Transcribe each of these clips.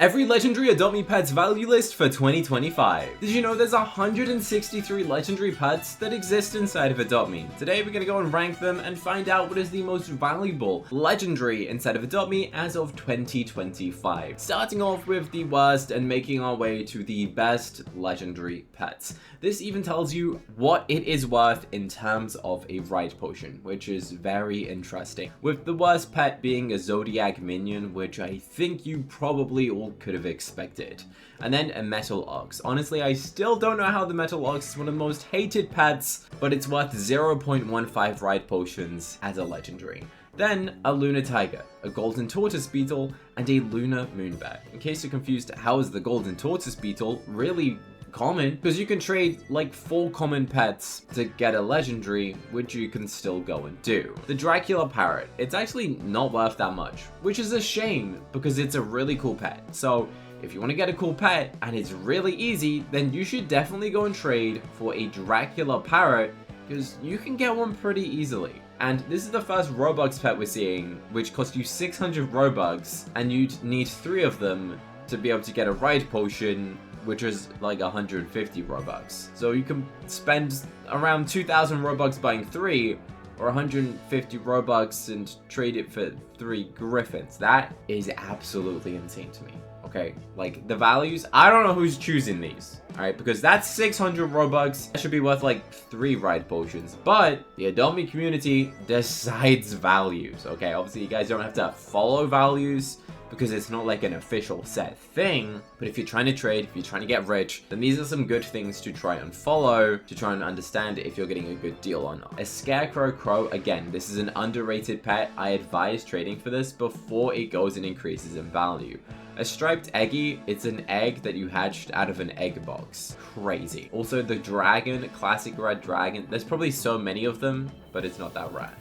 Every legendary Adopt Me Pets value list for 2025. Did you know there's 163 legendary pets that exist inside of Adopt Me? Today we're going to go and rank them and find out what is the most valuable legendary inside of Adopt Me as of 2025. Starting off with the worst and making our way to the best legendary pets. This even tells you what it is worth in terms of a ride potion, which is very interesting. With the worst pet being a Zodiac minion, which I think you probably all could have expected. And then a Metal Ox. Honestly, I still don't know how the Metal Ox is one of the most hated pets, but it's worth 0.15 ride potions as a legendary. Then a Lunar Tiger, a Golden Tortoise Beetle, and a Lunar Moonbear. In case you're confused, how is the Golden Tortoise Beetle really common? Because you can trade like 4 common pets to get a legendary, which you can still go and do. The Dracula Parrot, it's actually not worth that much, which is a shame because it's a really cool pet. So if you want to get a cool pet and it's really easy, then you should definitely go and trade for a Dracula Parrot because you can get one pretty easily. And this is the first Robux pet we're seeing, which costs you 600 Robux, and you'd need 3 of them to be able to get a ride potion, which is like 150 Robux. So you can spend around 2,000 Robux buying 3, or 150 Robux and trade it for 3 Griffins. That is absolutely insane to me. Okay, like the values, I don't know who's choosing these, all right, because that's 600 Robux. That should be worth like 3 ride potions, but the Adopt Me community decides values, okay? Obviously, you guys don't have to follow values because it's not like an official set thing, but if you're trying to trade, if you're trying to get rich, then these are some good things to try and follow to try and understand if you're getting a good deal or not. A Scarecrow Crow, again, this is an underrated pet. I advise trading for this before it goes and increases in value. A Striped Eggy, it's an egg that you hatched out of an egg box. Crazy. Also, the Dragon, Classic Red Dragon, there's probably so many of them, but it's not that rare.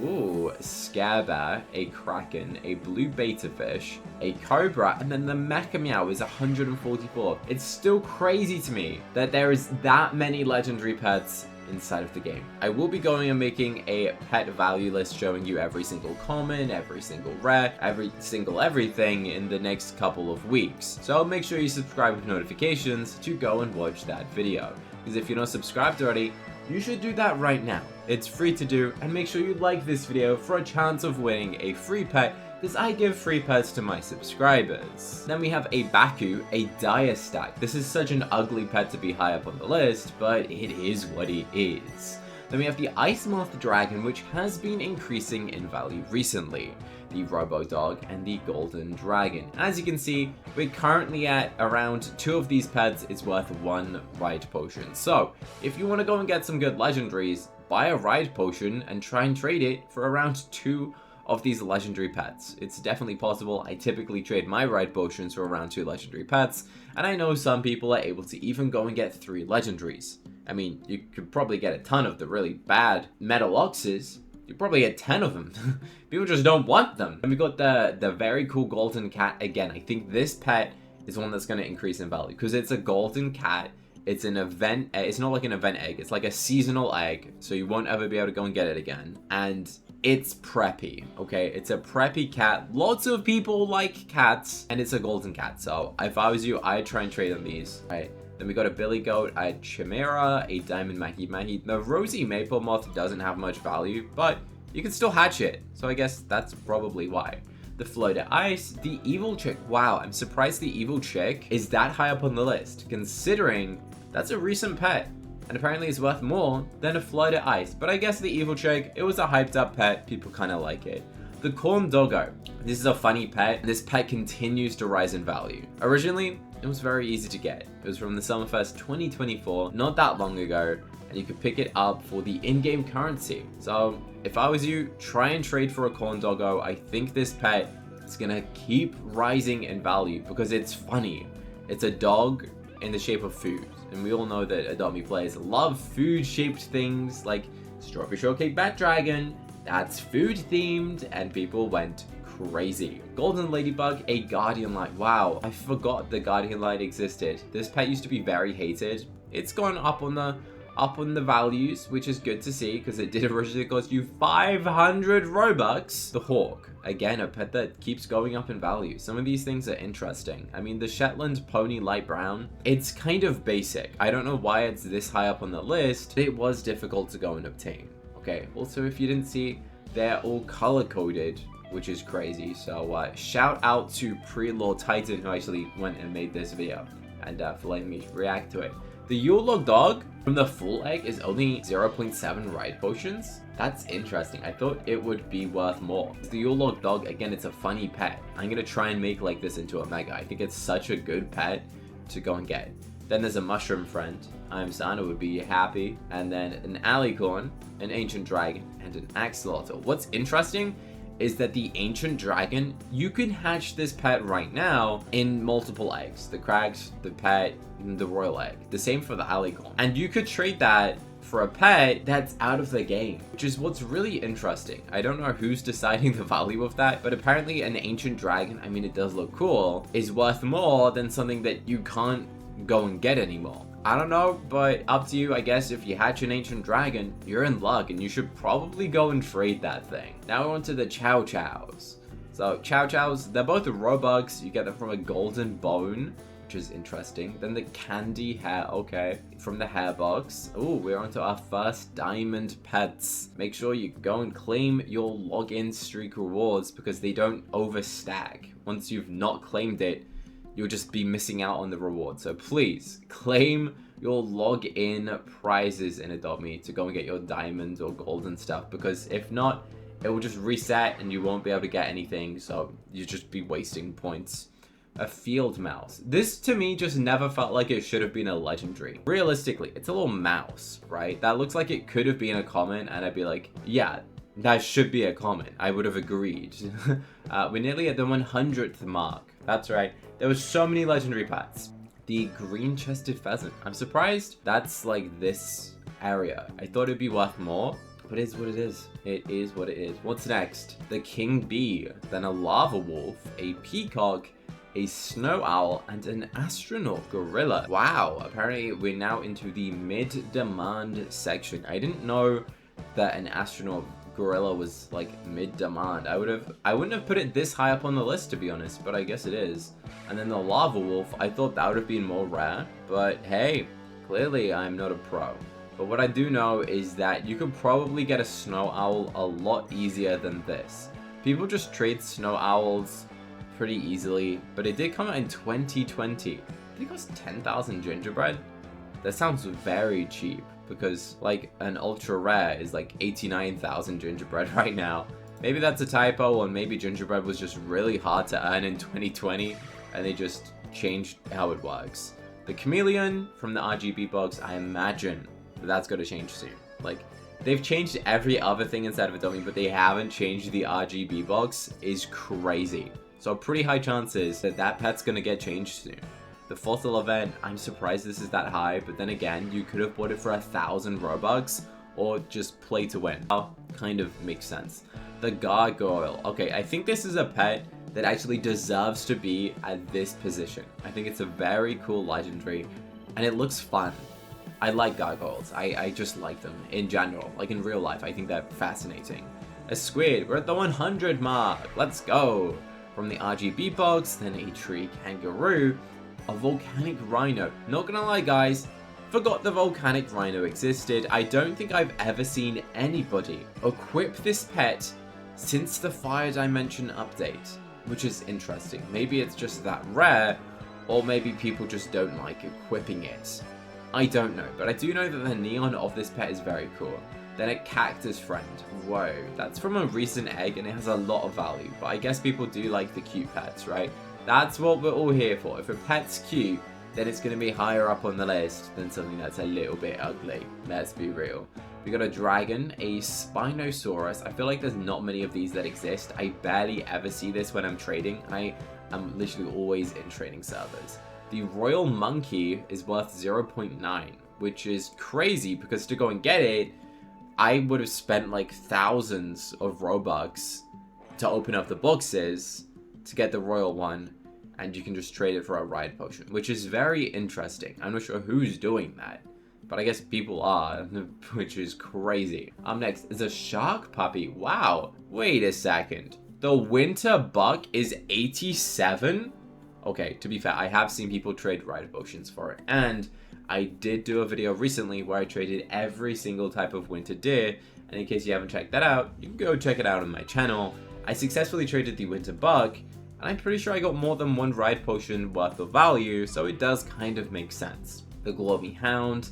Ooh, a Scarebear, a Kraken, a Blue Beta Fish, a Cobra, and then the Mecha Meow is 144. It's still crazy to me that there is that many legendary pets inside of the game. I will be going and making a pet value list showing you every single common, every single rare, every single everything in the next couple of weeks. So make sure you subscribe with notifications to go and watch that video. Because if you're not subscribed already, you should do that right now. It's free to do, and make sure you like this video for a chance of winning a free pet, because I give free pets to my subscribers. Then we have a Baku, a Dire Stack. This is such an ugly pet to be high up on the list, but it is what it is. Then we have the Ice Moth Dragon, which has been increasing in value recently. The Robo Dog and the Golden Dragon. As you can see, we're currently at around 2 of these pets is worth 1 ride potion. So if you want to go and get some good legendaries, buy a ride potion and try and trade it for around 2 of these legendary pets. It's definitely possible. I typically trade my ride potions for around 2 legendary pets, and I know some people are able to even go and get 3 legendaries. I mean, you could probably get a ton of the really bad Metal Oxes. You probably get 10 of them. People just don't want them. And we got the very cool Golden Cat. Again, I think this pet is one that's going to increase in value because it's a Golden Cat. It's an event. It's not like an event egg. It's like a seasonal egg. So you won't ever be able to go and get it again. And it's preppy, okay? It's a preppy cat. Lots of people like cats, and it's a Golden Cat. So if I was you, I'd try and trade on these, right? Then we got a Billy Goat, a Chimera, a Diamond Mahi Mahi. The Rosy Maple Moth doesn't have much value, but you can still hatch it. So I guess that's probably why. The Floater Ice, the Evil Chick. Wow, I'm surprised the Evil Chick is that high up on the list, considering that's a recent pet. And apparently it's worth more than a Floater Ice. But I guess the Evil Chick, it was a hyped up pet. People kind of like it. The Corn Doggo. This is a funny pet. This pet continues to rise in value. Originally, it was very easy to get. It was from the Summerfest 2024, not that long ago, and you could pick it up for the in-game currency. So if I was you, try and trade for a Corn Doggo. I think this pet is gonna keep rising in value because it's funny. It's a dog in the shape of food, and we all know that Adopt Me players love food-shaped things like Strawberry Shortcake Bat Dragon. That's food themed, and people went crazy. Golden Ladybug, a Guardian Light. Wow, I forgot the Guardian Light existed. This pet used to be very hated. It's gone up on the values, which is good to see because it did originally cost you 500 Robux. The Hawk, Again, a pet that keeps going up in value. Some of these things are interesting. I mean, the Shetland Pony Light Brown, it's kind of basic. I don't know why it's this high up on the list. It was difficult to go and obtain. Okay, also, if you didn't see, they're all color-coded, which is crazy. So shout out to Pre-Lord Titan, who actually went and made this video, and for letting me react to it. The Yule Log Dog from the full egg is only 0.7 ride potions. That's interesting. I thought it would be worth more. The Yule Log Dog, again, it's a funny pet. I'm gonna try and make like this into a mega. I think it's such a good pet to go and get. Then there's a Mushroom Friend. I'm Sana would be happy. And then an Alicorn, an Ancient Dragon, and an Axolotl. What's interesting is that the Ancient Dragon, you can hatch this pet right now in multiple eggs. The Crags, the pet, and the Royal Egg. The same for the Alicorn. And you could trade that for a pet that's out of the game, which is what's really interesting. I don't know who's deciding the value of that, but apparently an Ancient Dragon, I mean, it does look cool, is worth more than something that you can't go and get anymore. I don't know, but up to you. I guess if you hatch an Ancient Dragon, you're in luck, and you should probably go and trade that thing. Now we're on to the Chow Chows. So Chow Chows, they're both Robux. You get them from a golden bone, which is interesting. Then the candy hair, okay, from the hair box. Oh, we're onto our first diamond pets. Make sure you go and claim your login streak rewards because they don't overstack. Once you've not claimed it, you'll just be missing out on the reward. So please claim your login prizes in Adopt Me to go and get your diamonds or golden stuff, because if not, it will just reset and you won't be able to get anything. So you just be wasting points. A field mouse. This to me just never felt like it should have been a legendary. Realistically, it's a little mouse, right? That looks like it could have been a common, and I'd be like, yeah, that should be a common. I would have agreed. We're nearly at the 100th mark. That's right. There was so many legendary pets. The green-chested pheasant. I'm surprised that's like this area. I thought it'd be worth more, but it is what it is. It is what it is. What's next? The king bee, then a lava wolf, a peacock, a snow owl, and an astronaut gorilla. Wow, apparently we're now into the mid-demand section. I didn't know that an astronaut gorilla was like mid-demand. I wouldn't have put it this high up on the list, to be honest, but I guess it is. And then the lava wolf, I thought that would have been more rare, but hey, clearly I'm not a pro. But what I do know is that you could probably get a snow owl a lot easier than this. People just trade snow owls pretty easily, but it did come out in 2020. I think it cost 10,000 gingerbread. That sounds very cheap, because like an ultra rare is like 89,000 gingerbread right now. Maybe that's a typo, or maybe gingerbread was just really hard to earn in 2020 and they just changed how it works. The chameleon from the RGB box, I imagine that's going to change soon. Like, they've changed every other thing inside of Adopt Me, but they haven't changed the RGB box. Is crazy. So pretty high chances that that pet's going to get changed soon. The fossil event, I'm surprised this is that high, but then again, you could have bought it for 1,000 Robux or just play to win. Oh, kind of makes sense. The gargoyle. Okay, I think this is a pet that actually deserves to be at this position. I think it's a very cool legendary, and it looks fun. I like gargoyles. I just like them in general. Like in real life, I think they're fascinating. A squid. We're at the 100 mark. Let's go. From the RGB box, then a tree kangaroo, a volcanic rhino. Not gonna lie, guys, forgot the volcanic rhino existed. I don't think I've ever seen anybody equip this pet since the Fire Dimension update, which is interesting. Maybe it's just that rare, or maybe people just don't like equipping it. I don't know, but I do know that the neon of this pet is very cool. Then a cactus friend. Whoa, that's from a recent egg and it has a lot of value, but I guess people do like the cute pets, right? That's what we're all here for. If a pet's cute, then it's going to be higher up on the list than something that's a little bit ugly. Let's be real. We got a dragon, a Spinosaurus. I feel like there's not many of these that exist. I barely ever see this when I'm trading. I am literally always in trading servers. The royal monkey is worth 0.9, which is crazy because to go and get it, I would have spent like thousands of Robux to open up the boxes to get the royal one, and you can just trade it for a ride potion, which is very interesting. I'm not sure who's doing that, but I guess people are, which is crazy. Up next is a shark puppy. Wow, wait a second. The winter buck is 87? Okay, to be fair, I have seen people trade ride potions for it. And I did do a video recently where I traded every single type of winter deer. And in case you haven't checked that out, you can go check it out on my channel. I successfully traded the winter buck, and I'm pretty sure I got more than one ride potion worth of value, so it does kind of make sense. The gloomy hound,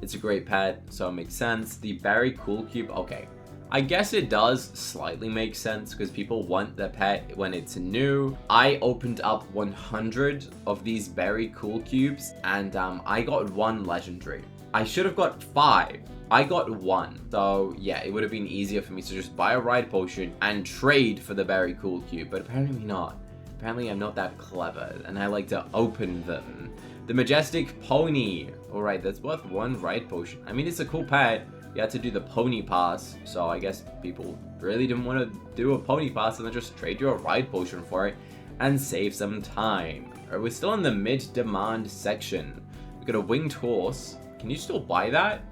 it's a great pet, so it makes sense. The berry cool cube, okay. I guess it does slightly make sense because people want the pet when it's new. I opened up 100 of these berry cool cubes, and I got one legendary. I should have got 5. I got 1. So yeah, it would have been easier for me to just buy a ride potion and trade for the berry cool cube, but apparently not. Apparently I'm not that clever, and I like to open them. The majestic pony. Alright, that's worth 1 ride potion. I mean, it's a cool pet. You had to do the pony pass, so I guess people really didn't want to do a pony pass and then just trade you a ride potion for it and save some time. Alright, we're still in the mid-demand section. We got a winged horse. Can you still buy that?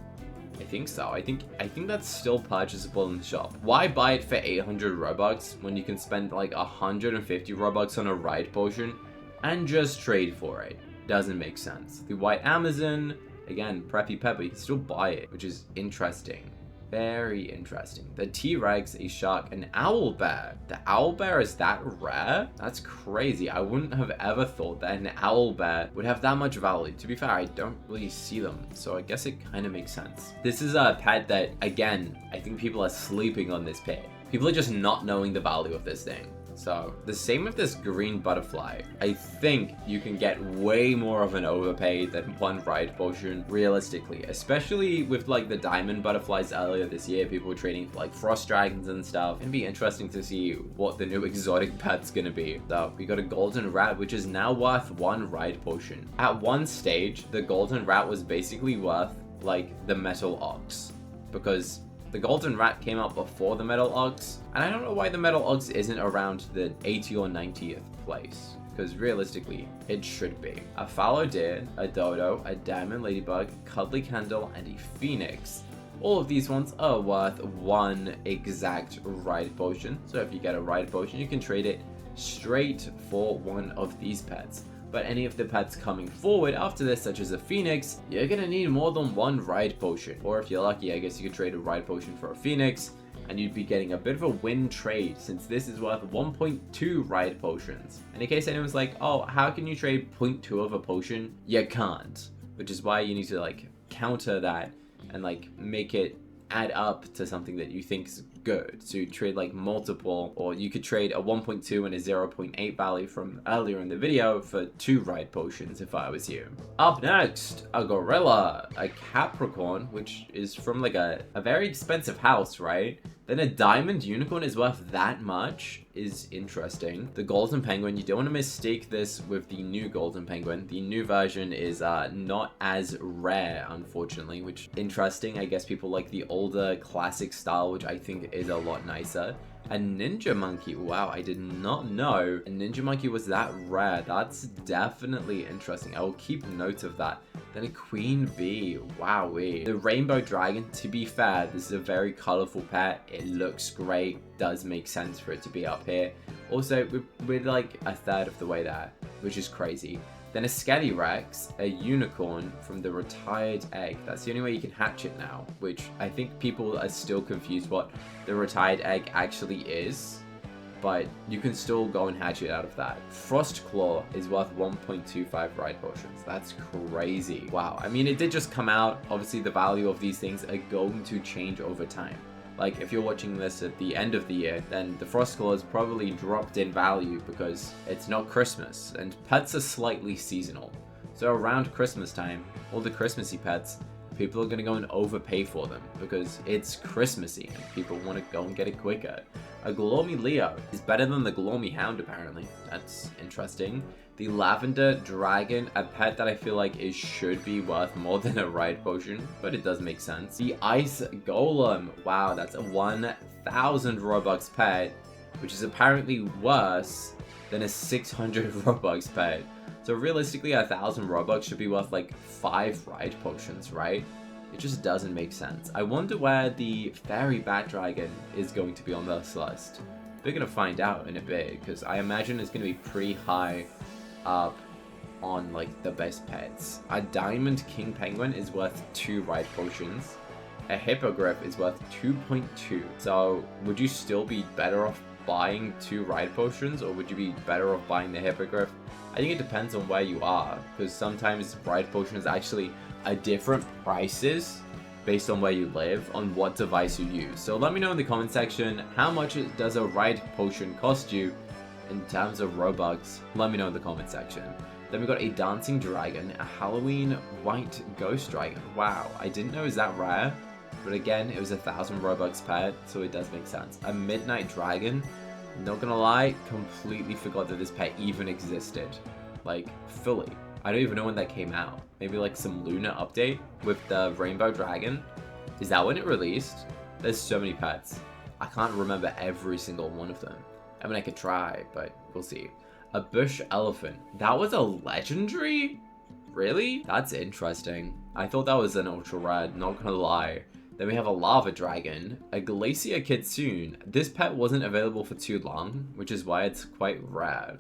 I think so. I think that's still purchasable in the shop. Why buy it for 800 Robux when you can spend like 150 Robux on a ride potion and just trade for it? Doesn't make sense. The white Amazon, again, preppy pet, but you can still buy it, which is interesting. Very interesting. The T-Rex, a shark, an owl bear. The owl bear is that rare? That's crazy. I wouldn't have ever thought that an owl bear would have that much value. To be fair, I don't really see them, so I guess it kind of makes sense. This is a pet that, again, I think people are sleeping on this pet. People are just not knowing the value of this thing. So, the same with this green butterfly. I think you can get way more of an overpay than 1 ride potion, realistically. Especially with like the diamond butterflies earlier this year, people were trading for like frost dragons and stuff. It'd be interesting to see what the new exotic pet's gonna be. So, we got a golden rat, which is now worth 1 ride potion. At one stage, the golden rat was basically worth like the metal ox, because the golden rat came out before the metal ox, and I don't know why the metal ox isn't around the 80 or 90th place, because realistically, it should be. A fallow deer, a dodo, a diamond ladybug, cuddly candle, and a phoenix. All of these ones are worth 1 exact ride potion, so if you get a ride potion, you can trade it straight for one of these pets. But any of the pets coming forward after this, such as a phoenix, you're gonna need more than 1 ride potion. Or if you're lucky, I guess you could trade a ride potion for a phoenix, and you'd be getting a bit of a win trade, since this is worth 1.2 ride potions. And in case anyone's like, oh, how can you trade 0.2 of a potion? You can't. Which is why you need to like counter that and like make it add up to something that you think is good. So you trade like multiple, or you could trade a 1.2 and a 0.8 value from earlier in the video for 2 ride potions if I was you. Up next, a gorilla, a capricorn, which is from like a very expensive house, right? Then a diamond unicorn is worth that much is interesting. The golden penguin, you don't want to mistake this with the new golden penguin. The new version is not as rare, unfortunately, which interesting. I guess people like the older classic style, which I think is a lot nicer. A ninja monkey. Wow, I did not know a ninja monkey was that rare. That's definitely interesting. I will keep note of that. Then a queen bee. Wowee. The rainbow dragon, to be fair, this is a very colorful pet. It looks great. Does make sense for it to be up here. Also, we're like a third of the way there, which is crazy. Then a Skelly Rex, a unicorn from the retired egg. That's the only way you can hatch it now, which I think people are still confused what the retired egg actually is, but you can still go and hatch it out of that. Frostclaw is worth 1.25 ride potions. That's crazy. Wow. I mean, it did just come out. Obviously, the value of these things are going to change over time. Like, if you're watching this at the end of the year, then the Frostclaw has probably dropped in value because it's not Christmas, and pets are slightly seasonal. So around Christmas time, all the Christmassy pets, people are going to go and overpay for them because it's Christmassy and people want to go and get it quicker. A Gloomy Leo is better than the Gloomy Hound, apparently. That's interesting. The Lavender Dragon, a pet that I feel like should be worth more than a ride potion, but it does make sense. The Ice Golem, wow, that's a 1,000 Robux pet, which is apparently worse than a 600 Robux pet. So realistically, 1,000 Robux should be worth like 5 ride potions, right? It just doesn't make sense. I wonder where the Fairy Bat Dragon is going to be on this list. We're gonna find out in a bit, because I imagine it's gonna be pretty high up on like the best pets. A diamond king penguin is worth 2 ride potions. A hippogriff is worth 2.2. So would you still be better off buying 2 ride potions, or would you be better off buying the hippogriff? I think it depends on where you are, because sometimes ride potions actually are different prices based on where you live, on what device you use. So let me know in the comment section, how much does a ride potion cost you in terms of Robux? Let me know in the comment section. Then we got a dancing dragon, a Halloween white ghost dragon. Wow, I didn't know it was that rare, but again, it was 1,000 Robux pet, so it does make sense. A midnight dragon, not gonna lie, completely forgot that this pet even existed. Like, fully. I don't even know when that came out. Maybe like some Luna update with the rainbow dragon. Is that when it released? There's so many pets. I can't remember every single one of them. I mean, I could try, but we'll see. A bush elephant. That was a legendary? Really? That's interesting. I thought that was an ultra rare, not gonna lie. Then we have a lava dragon, a glacier kitsune. This pet wasn't available for too long, which is why it's quite rare.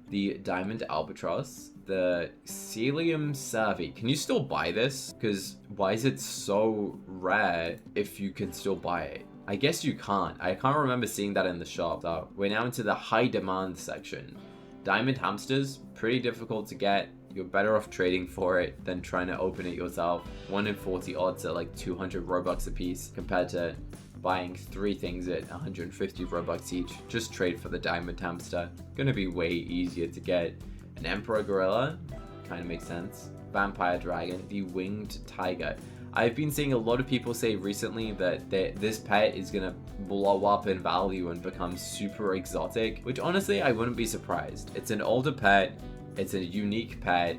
The diamond albatross, the Celium cervi. Can you still buy this? Because why is it so rare if you can still buy it? I guess you can't. I can't remember seeing that in the shop. So we're now into the high demand section. Diamond hamsters, pretty difficult to get. You're better off trading for it than trying to open it yourself. 1 in 40 odds at like 200 Robux a piece compared to buying 3 things at 150 Robux each. Just trade for the diamond hamster. Gonna be way easier to get. An emperor gorilla, kind of makes sense. Vampire dragon, the winged tiger. I've been seeing a lot of people say recently that this pet is gonna blow up in value and become super exotic, which honestly I wouldn't be surprised. It's an older pet, it's a unique pet,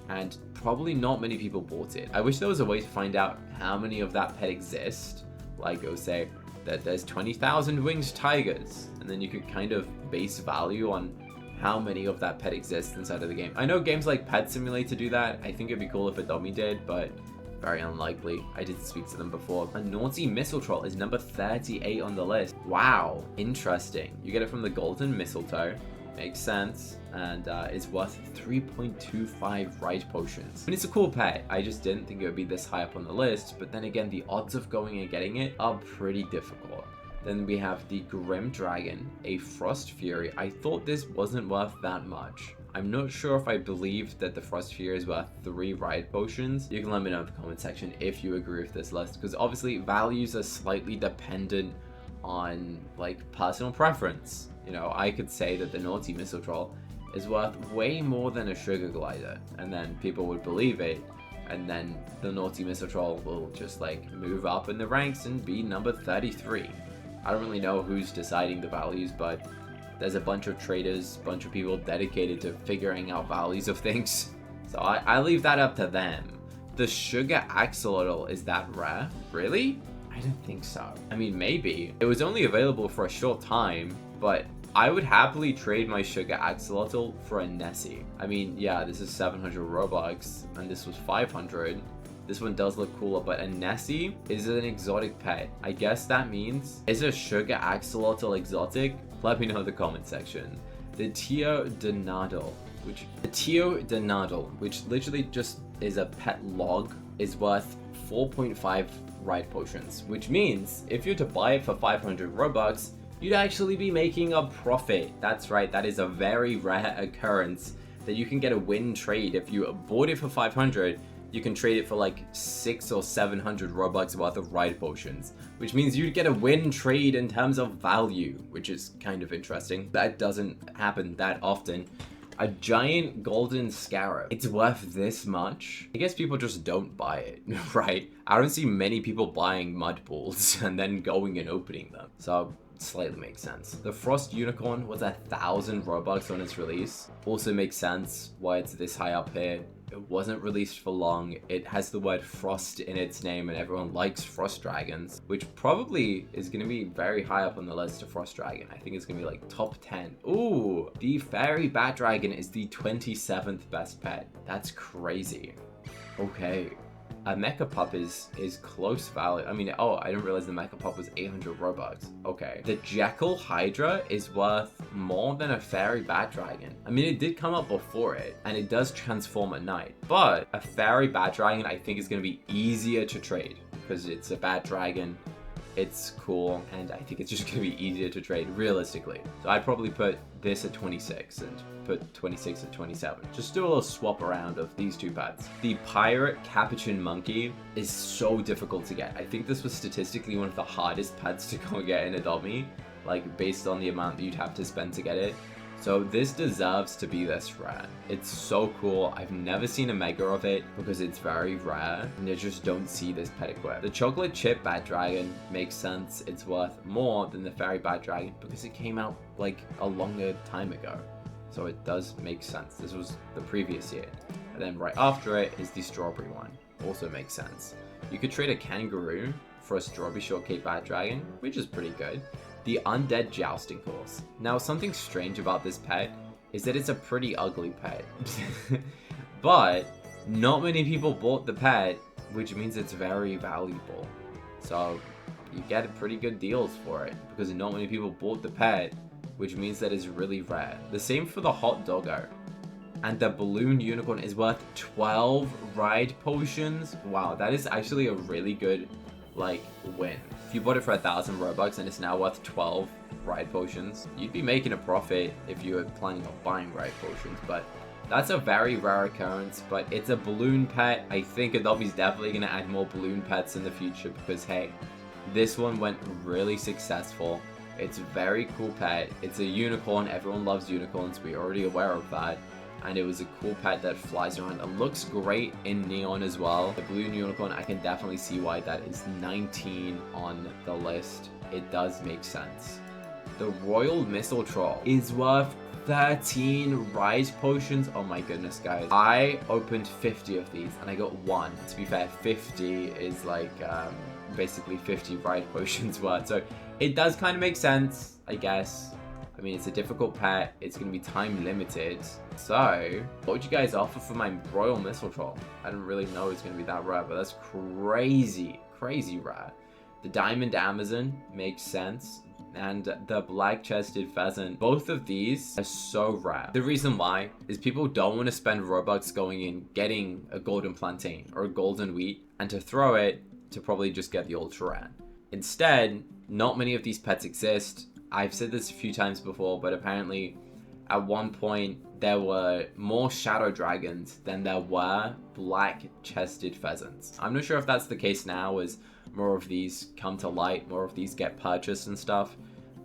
and probably not many people bought it. I wish there was a way to find out how many of that pet exist. Like, go say that there's 20,000 winged tigers, and then you could kind of base value on how many of that pet exists inside of the game. I know games like Pet Simulator do that. I think it'd be cool if Adobe did, but very unlikely. I did speak to them before. A naughty missile troll is number 38 on the list. Wow, interesting. You get it from the golden mistletoe. Makes sense. And it's worth 3.25 ride potions. I mean, it's a cool pet. I just didn't think it would be this high up on the list. But then again, the odds of going and getting it are pretty difficult. Then we have the Grim Dragon, a Frost Fury. I thought this wasn't worth that much. I'm not sure if I believe that the Frost Fury is worth 3 ride potions. You can let me know in the comment section if you agree with this list, because obviously values are slightly dependent on like personal preference. You know, I could say that the naughty missile troll is worth way more than a sugar glider, and then people would believe it, and then the naughty missile troll will just like move up in the ranks and be number 33. I don't really know who's deciding the values, but there's a bunch of traders, bunch of people dedicated to figuring out values of things. So I leave that up to them. The sugar axolotl, is that rare? Really? I don't think so. I mean, maybe. It was only available for a short time, but I would happily trade my sugar axolotl for a Nessie. I mean, yeah, this is 700 Robux, and this was 500. This one does look cooler, but a Nessie is an exotic pet. I guess that means, is a sugar axolotl exotic? Let me know in the comment section. The Teodonadal, which literally just is a pet log, is worth 4.5 ride potions, which means if you're to buy it for 500 Robux, you'd actually be making a profit. That's right, that is a very rare occurrence that you can get a win trade. If you bought it for 500, you can trade it for like 600 or 700 Robux worth of ride potions, which means you'd get a win trade in terms of value, which is kind of interesting. That doesn't happen that often. A giant golden scarab. It's worth this much? I guess people just don't buy it, right? I don't see many people buying mud balls and then going and opening them. So slightly makes sense. The Frost Unicorn was 1,000 Robux on its release. Also makes sense why it's this high up here. It wasn't released for long. It has the word Frost in its name, and everyone likes Frost Dragons, which probably is going to be very high up on the list of Frost Dragon. I think it's going to be like top 10. Ooh, the Fairy Bat Dragon is the 27th best pet. That's crazy. Okay. a Mecha Pup is close value. I mean, oh, I didn't realize the Mecha Pup was 800 Robux. Okay. The Jekyll Hydra is worth more than a Fairy Bat Dragon. I mean, it did come up before it, and it does transform at night. But a Fairy Bat Dragon, I think, is going to be easier to trade because it's a Bat Dragon. It's cool, and I think it's just going to be easier to trade realistically. So I'd probably put this at 26 and put 26 at 27. Just do a little swap around of these two pets. The Pirate Capuchin Monkey is so difficult to get. I think this was statistically one of the hardest pets to go get in Adopt Me, like based on the amount that you'd have to spend to get it. So this deserves to be this rare. It's so cool. I've never seen a mega of it because it's very rare and I just don't see this pet equipped. The Chocolate Chip Bat Dragon makes sense. It's worth more than the Fairy Bat Dragon because it came out like a longer time ago. So it does make sense. This was the previous year. And then right after it is the Strawberry one. Also makes sense. You could trade a Kangaroo for a Strawberry Shortcake Bat Dragon, which is pretty good. The Undead Jousting Horse. Now, something strange about this pet is that it's a pretty ugly pet. But not many people bought the pet, which means it's very valuable. So you get pretty good deals for it because not many people bought the pet, which means that it's really rare. The same for the Hot Doggo. And the Balloon Unicorn is worth 12 ride potions. Wow, that is actually a really good win. If you bought it for 1,000 Robux and it's now worth 12 ride potions, you'd be making a profit if you were planning on buying ride potions. But that's a very rare occurrence, but it's a balloon pet. I think Adopt Me's definitely going to add more balloon pets in the future because, hey, this one went really successful. It's a very cool pet. It's a unicorn. Everyone loves unicorns. We're already aware of that. And it was a cool pet that flies around and looks great in neon as well. The Balloon Unicorn, I can definitely see why that is 19 on the list. It does make sense. The Royal Missile Troll is worth 13 ride potions. Oh my goodness, guys. I opened 50 of these and I got one. To be fair, 50 is basically 50 ride potions worth. So it does kind of make sense, I guess. I mean, it's a difficult pet. It's going to be time limited. So, what would you guys offer for my Royal Missile Troll? I didn't really know it's going to be that rare, but that's crazy, crazy rare. The Diamond Amazon makes sense. And the Black-Chested Pheasant. Both of these are so rare. The reason why is people don't want to spend Robux going in getting a Golden Plantain or a Golden Wheat and to throw it to probably just get the Ultra Rare. Instead, not many of these pets exist. I've said this a few times before, but apparently at one point there were more Shadow Dragons than there were Black-Chested Pheasants. I'm not sure if that's the case now as more of these come to light, more of these get purchased and stuff,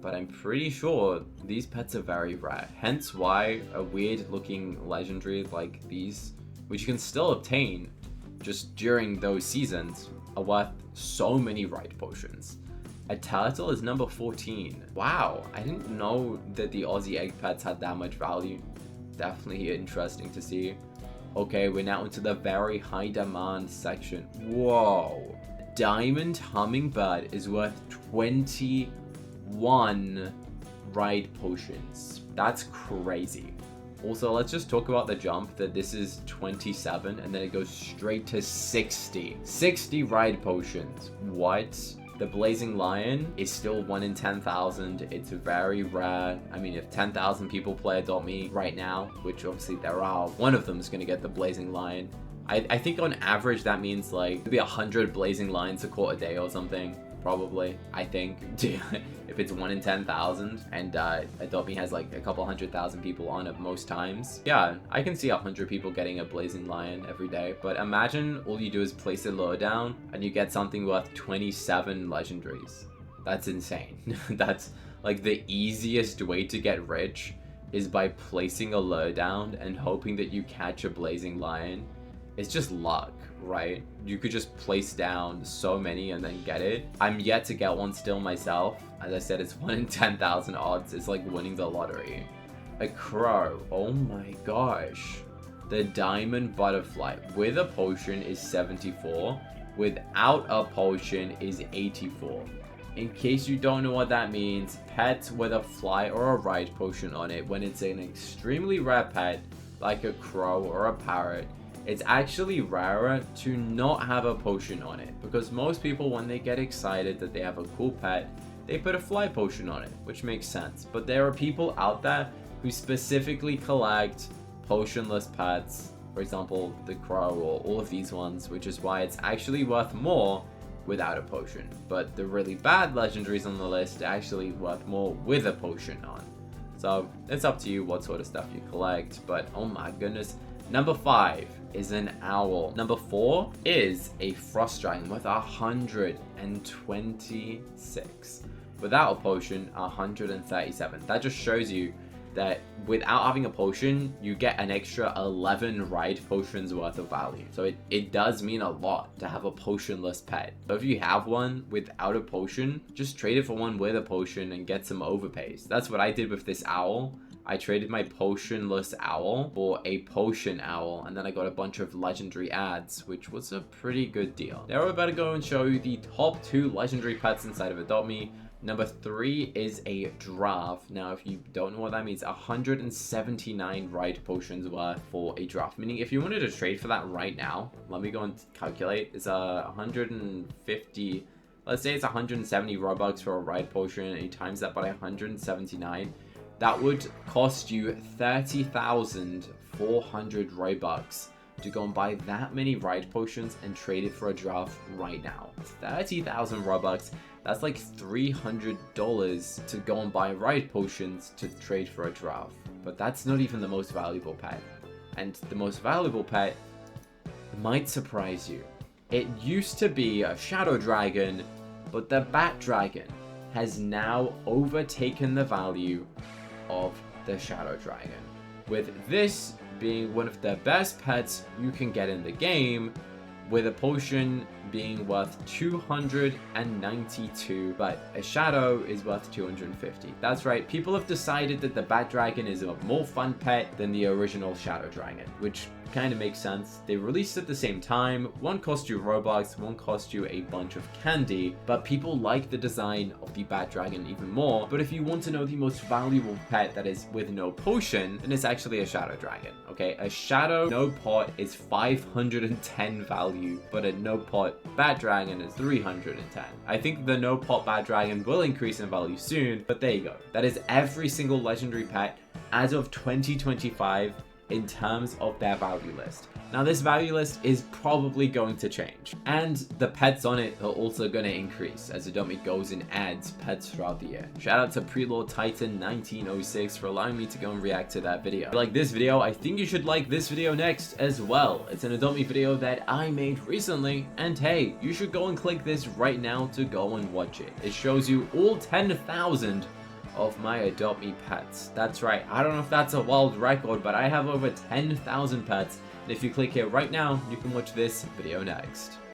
but I'm pretty sure these pets are very rare. Hence why a weird looking legendary like these, which you can still obtain just during those seasons, are worth so many ride potions. A turtle is number 14. Wow, I didn't know that the Aussie egg pets had that much value. Definitely interesting to see. Okay, we're now into the very high demand section. Whoa. Diamond Hummingbird is worth 21 ride potions. That's crazy. Also, let's just talk about the jump that this is 27 and then it goes straight to 60. 60 ride potions. What? The Blazing Lion is still 1 in 10,000. It's very rare. I mean, if 10,000 people play Adopt Me right now, which obviously there are, one of them is going to get the Blazing Lion. I think on average that means like maybe 100 Blazing Lions a quarter day or something. Probably, I think. If it's 1 in 10,000 and Adopt Me has like a couple 100,000 people on it most times. Yeah, I can see 100 people getting a Blazing Lion every day. But imagine all you do is place a lure down and you get something worth 27 legendaries. That's insane. That's like the easiest way to get rich is by placing a lure down and hoping that you catch a Blazing Lion. It's just luck, right? You could just place down so many and then get it. I'm yet to get one still myself. As I said, it's 1 in 10,000 odds. It's like winning the lottery. A crow. Oh my gosh. The Diamond Butterfly with a potion is 74. Without a potion is 84. In case you don't know what that means, pets with a fly or a ride potion on it, when it's an extremely rare pet, like a crow or a parrot, it's actually rarer to not have a potion on it, because most people, when they get excited that they have a cool pet, they put a fly potion on it, which makes sense. But there are people out there who specifically collect potionless pets, for example, the crow or all of these ones, which is why it's actually worth more without a potion. But the really bad legendaries on the list are actually worth more with a potion on. So it's up to you what sort of stuff you collect, but oh my goodness. Number 5 is an owl. Number 4 is a frost dragon with 126. Without a potion, 137. That just shows you that without having a potion, you get an extra 11 ride potions worth of value. So it does mean a lot to have a potionless pet. So if you have one without a potion, just trade it for one with a potion and get some overpays. That's what I did with this owl. I traded my potionless owl for a potion owl, and then I got a bunch of legendary ads, which was a pretty good deal. Now we're about to go and show you the top 2 legendary pets inside of Adopt Me. Number 3 is a giraffe. Now, if you don't know what that means, 179 ride potions worth for a giraffe. Meaning, if you wanted to trade for that right now, let me go and calculate. It's 150. Let's say it's 170 Robux for a ride potion, and you times that by 179. That would cost you 30,400 Robux to go and buy that many ride potions and trade it for a giraffe right now. 30,000 Robux. That's like $300 to go and buy ride potions to trade for a giraffe. But that's not even the most valuable pet. And the most valuable pet might surprise you. It used to be a shadow dragon, but the bat dragon has now overtaken the value of the shadow dragon, with this being one of the best pets you can get in the game, with a potion being worth 292, but a shadow is worth 250. That's right, people have decided that the bat dragon is a more fun pet than the original shadow dragon, which kind of makes sense. They released at the same time. One cost you Robux, one cost you a bunch of candy, but people like the design of the bat dragon even more. But if you want to know the most valuable pet that is with no potion, then it's actually a shadow dragon. Okay, a shadow no pot is 510 value, but a no pot bat dragon is 310. I think the no pot bat dragon will increase in value soon, but there you go. That is every single legendary pet as of 2025 in terms of their value list. Now this value list is probably going to change, and the pets on it are also going to increase as Adopt Me goes and adds pets throughout the year. Shout out to Prelord Titan 1906 for allowing me to go and react to that video. If you like this video, I think you should like this video next as well. It's an Adopt Me video that I made recently, and hey, you should go and click this right now to go and watch it. It shows you all 10,000 of my Adopt Me pets. That's right, I don't know if that's a world record, but I have over 10,000 pets. And if you click here right now, you can watch this video next.